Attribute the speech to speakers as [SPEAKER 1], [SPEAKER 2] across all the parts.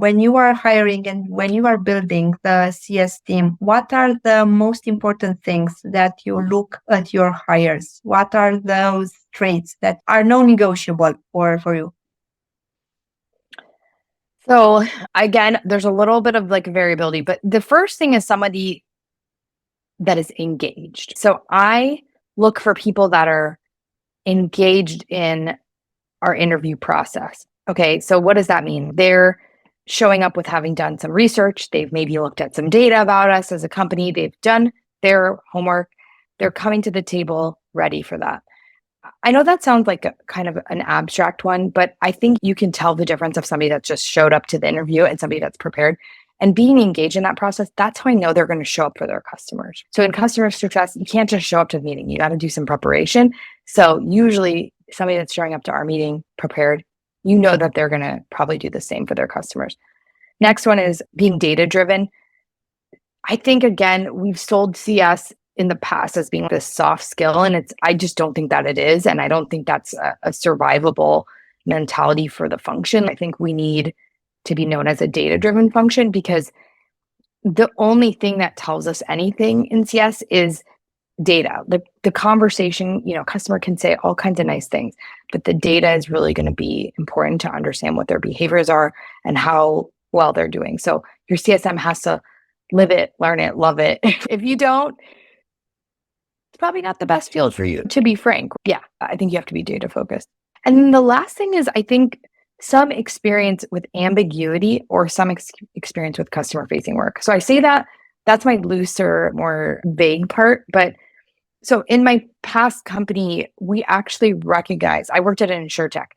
[SPEAKER 1] when you are hiring and when you are building the CS team, what are the most important things that you look at your hires? What are those traits that are non-negotiable for you?
[SPEAKER 2] So again, there's a little bit of like variability, but the first thing is somebody that is engaged. So I look for people that are engaged in our interview process. Okay, so what does that mean? They're showing up with having done some research. They've maybe looked at some data about us as a company. They've done their homework. They're coming to the table ready for that. I know that sounds like a kind of an abstract one, but I think you can tell the difference of somebody that just showed up to the interview and somebody that's prepared. And being engaged in that process, that's how I know they're going to show up for their customers. So in customer success, you can't just show up to the meeting. You got to do some preparation. So usually somebody that's showing up to our meeting prepared, you know that they're going to probably do the same for their customers. Next one is being data driven. I think, again, we've sold CS in the past as being this soft skill, and I just don't think that it is. And I don't think that's a survivable mentality for the function. I think we need to be known as a data-driven function, because the only thing that tells us anything in CS is data. The conversation, customer can say all kinds of nice things, but the data is really going to be important to understand what their behaviors are and how well they're doing. So your CSM has to live it, learn it, love it. If you don't, it's probably not the best field for you, to be frank. Yeah, I think you have to be data focused. And then the last thing is, I think some experience with ambiguity or some experience with customer facing work. So I say that's my looser, more vague part. But so in my past company, we actually recognize, I worked at an insurtech.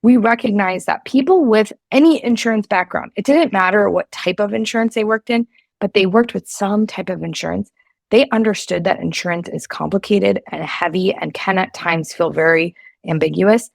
[SPEAKER 2] We recognized that people with any insurance background, it didn't matter what type of insurance they worked in, but they worked with some type of insurance. They understood that insurance is complicated and heavy and can at times feel very ambiguous.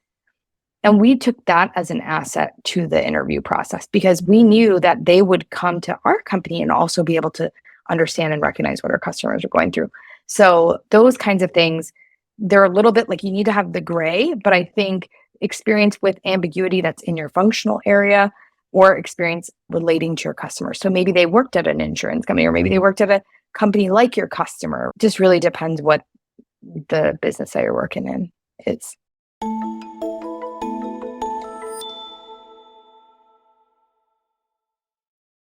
[SPEAKER 2] And we took that as an asset to the interview process, because we knew that they would come to our company and also be able to understand and recognize what our customers are going through. So those kinds of things, they're a little bit like, you need to have the gray, but I think experience with ambiguity that's in your functional area, or experience relating to your customers. So maybe they worked at an insurance company, or maybe they worked at a company like your customer. Just really depends what the business that you're working in is.